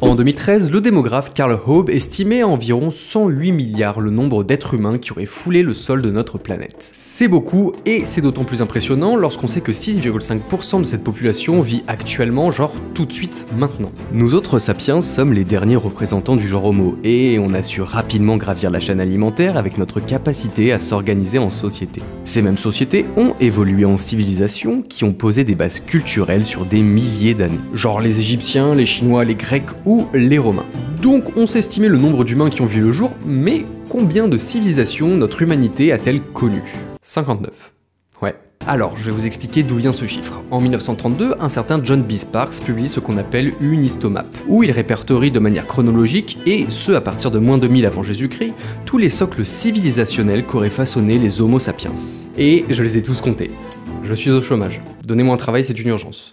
En 2013, le démographe Carl Hoebe estimait à environ 108 milliards le nombre d'êtres humains qui auraient foulé le sol de notre planète. C'est beaucoup, et c'est d'autant plus impressionnant lorsqu'on sait que 6,5% de cette population vit actuellement, genre tout de suite, maintenant. Nous autres sapiens sommes les derniers représentants du genre Homo, et on a su rapidement gravir la chaîne alimentaire avec notre capacité à s'organiser en société. Ces mêmes sociétés ont évolué en civilisations qui ont posé des bases culturelles sur des milliers d'années. Genre les Égyptiens, les Chinois, les Grecs ou les Romains. Donc on sait estimer le nombre d'humains qui ont vu le jour, mais combien de civilisations notre humanité a-t-elle connu? 59. Ouais. Alors, je vais vous expliquer d'où vient ce chiffre. En 1932, un certain John B. Sparks publie ce qu'on appelle une histomap, où il répertorie de manière chronologique, et ce à partir de moins 2000 avant Jésus-Christ, tous les socles civilisationnels qu'auraient façonné les Homo sapiens. Et je les ai tous comptés. Je suis au chômage. Donnez-moi un travail, c'est une urgence.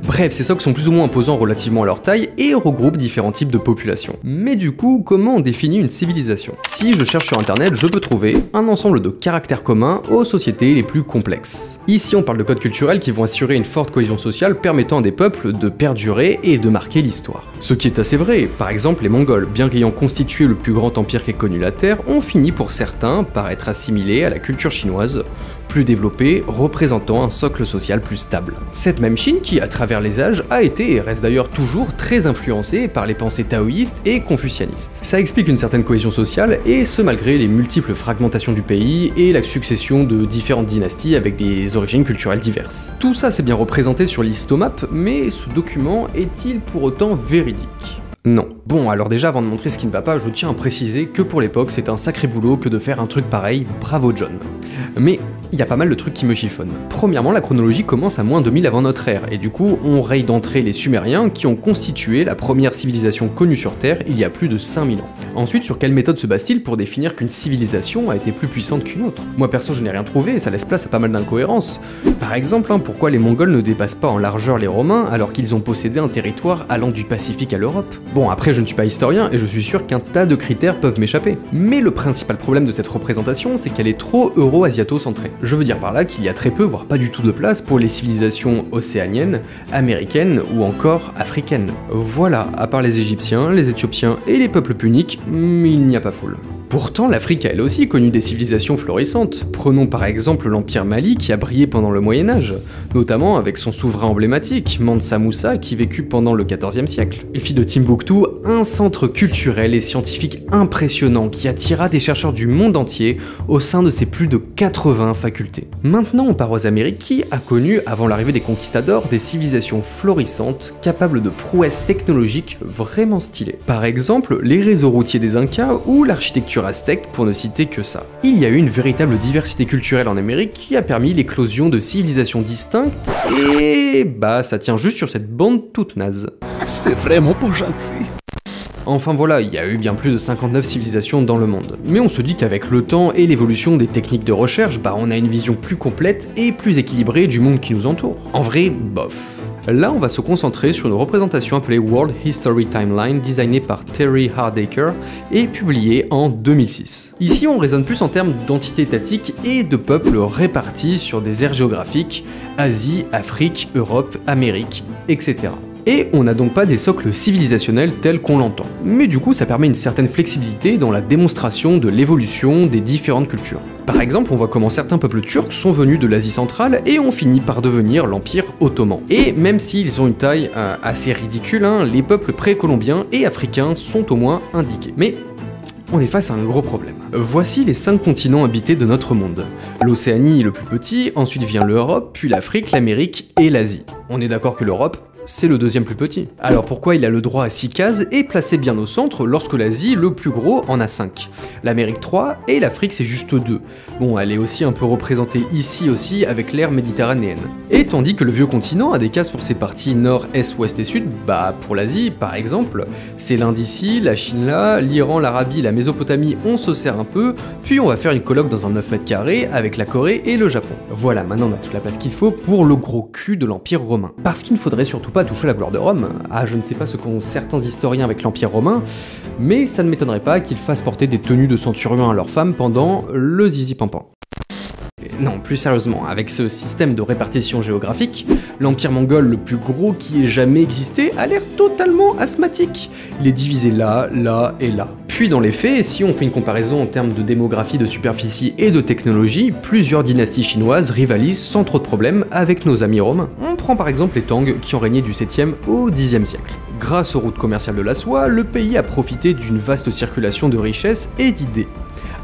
Bref, ces socles sont plus ou moins imposants relativement à leur taille et regroupent différents types de populations. Mais du coup, comment on définit une civilisation? Si je cherche sur internet, je peux trouver un ensemble de caractères communs aux sociétés les plus complexes. Ici, on parle de codes culturels qui vont assurer une forte cohésion sociale permettant à des peuples de perdurer et de marquer l'histoire. Ce qui est assez vrai, par exemple les Mongols, bien qu'ayant constitué le plus grand empire qu'ait connu la Terre, ont fini pour certains par être assimilés à la culture chinoise, plus développée, représentant un socle social plus stable. Cette même Chine qui, à travers les âges, a été et reste d'ailleurs toujours très influencée par les pensées taoïstes et confucianistes. Ça explique une certaine cohésion sociale, et ce malgré les multiples fragmentations du pays et la succession de différentes dynasties avec des origines culturelles diverses. Tout ça c'est bien représenté sur l'histomap, mais ce document est-il pour autant véridique? Non. Bon, alors déjà, avant de montrer ce qui ne va pas, je tiens à préciser que pour l'époque, c'est un sacré boulot que de faire un truc pareil, bravo John. Mais il y a pas mal de trucs qui me chiffonnent. Premièrement, la chronologie commence à moins 2000 avant notre ère, et du coup, on raye d'entrée les Sumériens qui ont constitué la première civilisation connue sur Terre il y a plus de 5000 ans. Ensuite, sur quelle méthode se base-t-il pour définir qu'une civilisation a été plus puissante qu'une autre? Moi perso, je n'ai rien trouvé, et ça laisse place à pas mal d'incohérences. Par exemple, pourquoi les Mongols ne dépassent pas en largeur les Romains alors qu'ils ont possédé un territoire allant du Pacifique à l'Europe? Bon, après, je ne suis pas historien et je suis sûr qu'un tas de critères peuvent m'échapper. Mais le principal problème de cette représentation, c'est qu'elle est trop euro-asiato-centrée. Je veux dire par là qu'il y a très peu, voire pas du tout de place pour les civilisations océaniennes, américaines ou encore africaines. Voilà, à part les Égyptiens, les Éthiopiens et les peuples puniques, il n'y a pas foule. Pourtant, l'Afrique a elle aussi connu des civilisations florissantes. Prenons par exemple l'Empire Mali qui a brillé pendant le Moyen-Âge, notamment avec son souverain emblématique, Mansa Moussa, qui vécut pendant le XIVe siècle. Il fit de Timbuktu un centre culturel et scientifique impressionnant qui attira des chercheurs du monde entier au sein de ses plus de 80 facultés. Maintenant, on part aux Amériques qui a connu, avant l'arrivée des conquistadors, des civilisations florissantes capables de prouesses technologiques vraiment stylées. Par exemple, les réseaux routiers des Incas ou l'architecture aztèque, pour ne citer que ça. Il y a eu une véritable diversité culturelle en Amérique qui a permis l'éclosion de civilisations distinctes, et bah ça tient juste sur cette bande toute naze. C'est vraiment pas gentil. Enfin voilà, il y a eu bien plus de 59 civilisations dans le monde. Mais on se dit qu'avec le temps et l'évolution des techniques de recherche, on a une vision plus complète et plus équilibrée du monde qui nous entoure. En vrai, bof. Là, on va se concentrer sur une représentation appelée World History Timeline, designée par Terry Hardacre et publiée en 2006. Ici, on raisonne plus en termes d'entités étatiques et de peuples répartis sur des aires géographiques, Asie, Afrique, Europe, Amérique, etc. Et on n'a donc pas des socles civilisationnels tels qu'on l'entend. Mais du coup, ça permet une certaine flexibilité dans la démonstration de l'évolution des différentes cultures. Par exemple, on voit comment certains peuples turcs sont venus de l'Asie centrale et ont fini par devenir l'Empire ottoman. Et même s'ils ont une taille assez ridicule, les peuples précolombiens et africains sont au moins indiqués. Mais on est face à un gros problème. Voici les 5 continents habités de notre monde. L'Océanie est le plus petit, ensuite vient l'Europe, puis l'Afrique, l'Amérique et l'Asie. On est d'accord que l'Europe, c'est le deuxième plus petit. Alors pourquoi il a le droit à 6 cases et placé bien au centre lorsque l'Asie, le plus gros, en a 5? L'Amérique 3 et l'Afrique c'est juste 2. Bon, elle est aussi un peu représentée ici aussi avec l'ère méditerranéenne. Et tandis que le vieux continent a des cases pour ses parties nord, est, ouest et sud, pour l'Asie par exemple, c'est l'Inde ici, la Chine là, l'Iran, l'Arabie, la Mésopotamie, on se serre un peu, puis on va faire une colloque dans un 9 mètres carrés avec la Corée et le Japon. Voilà, maintenant on a toute la place qu'il faut pour le gros cul de l'Empire romain. Parce qu'il ne faudrait surtout pas toucher la gloire de Rome. Je ne sais pas ce qu'ont certains historiens avec l'Empire romain, mais ça ne m'étonnerait pas qu'ils fassent porter des tenues de centurions à leurs femmes pendant le zizi pampan. Non, plus sérieusement, avec ce système de répartition géographique, l'empire mongol le plus gros qui ait jamais existé a l'air totalement asthmatique. Il est divisé là, là et là. Puis dans les faits, si on fait une comparaison en termes de démographie, de superficie et de technologie, plusieurs dynasties chinoises rivalisent sans trop de problèmes avec nos amis romains. On prend par exemple les Tang qui ont régné du 7e au 10e siècle. Grâce aux routes commerciales de la soie, le pays a profité d'une vaste circulation de richesses et d'idées.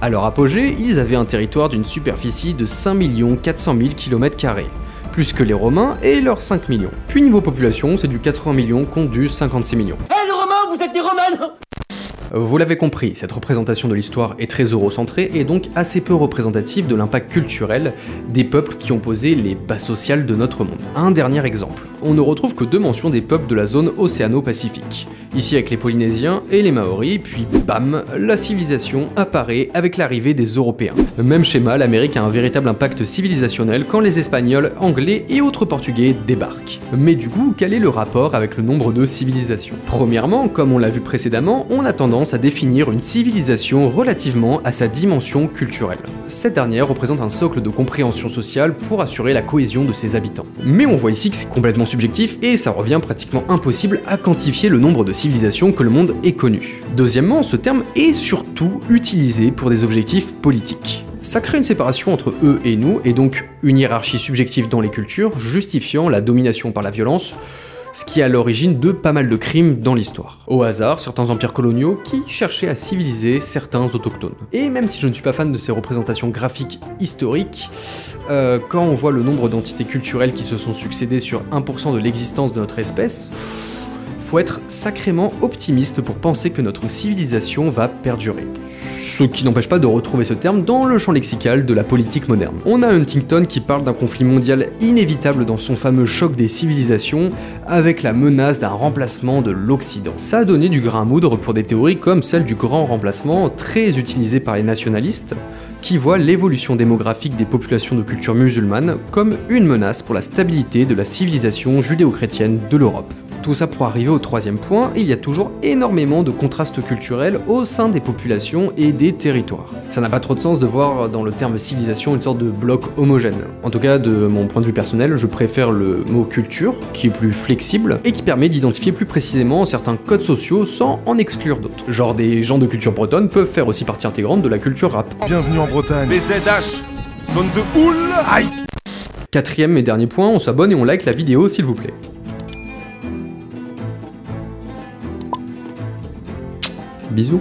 À leur apogée, ils avaient un territoire d'une superficie de 5 400 000 km², plus que les Romains et leurs 5 millions. Puis niveau population, c'est du 80 millions contre du 56 millions. Hey les Romains, vous êtes des Romains! Vous l'avez compris, cette représentation de l'histoire est très eurocentrée et donc assez peu représentative de l'impact culturel des peuples qui ont posé les bases sociales de notre monde. Un dernier exemple, on ne retrouve que 2 mentions des peuples de la zone océano-pacifique. Ici avec les Polynésiens et les Maoris, puis bam, la civilisation apparaît avec l'arrivée des Européens. Même schéma, l'Amérique a un véritable impact civilisationnel quand les Espagnols, Anglais et autres Portugais débarquent. Mais du coup, quel est le rapport avec le nombre de civilisations? Premièrement, comme on l'a vu précédemment, on a tendance à définir une civilisation relativement à sa dimension culturelle. Cette dernière représente un socle de compréhension sociale pour assurer la cohésion de ses habitants. Mais on voit ici que c'est complètement subjectif et ça revient pratiquement impossible à quantifier le nombre de civilisations que le monde ait connues. Deuxièmement, ce terme est surtout utilisé pour des objectifs politiques. Ça crée une séparation entre eux et nous, et donc une hiérarchie subjective dans les cultures, justifiant la domination par la violence, ce qui est à l'origine de pas mal de crimes dans l'histoire. Au hasard, certains empires coloniaux qui cherchaient à civiliser certains autochtones. Et même si je ne suis pas fan de ces représentations graphiques historiques, quand on voit le nombre d'entités culturelles qui se sont succédées sur 1% de l'existence de notre espèce, faut être sacrément optimiste pour penser que notre civilisation va perdurer. Ce qui n'empêche pas de retrouver ce terme dans le champ lexical de la politique moderne. On a Huntington qui parle d'un conflit mondial inévitable dans son fameux choc des civilisations, avec la menace d'un remplacement de l'Occident. Ça a donné du grain à moudre pour des théories comme celle du grand remplacement, très utilisée par les nationalistes, qui voient l'évolution démographique des populations de culture musulmane comme une menace pour la stabilité de la civilisation judéo-chrétienne de l'Europe. Tout ça pour arriver au troisième point, il y a toujours énormément de contrastes culturels au sein des populations et des territoires. Ça n'a pas trop de sens de voir dans le terme civilisation une sorte de bloc homogène. En tout cas, de mon point de vue personnel, je préfère le mot culture, qui est plus flexible, et qui permet d'identifier plus précisément certains codes sociaux sans en exclure d'autres. Genre des gens de culture bretonne peuvent faire aussi partie intégrante de la culture rap. Bienvenue en Bretagne. BZH, zone de houle. Aïe. Quatrième et dernier point, on s'abonne et on like la vidéo s'il vous plaît. Bisous.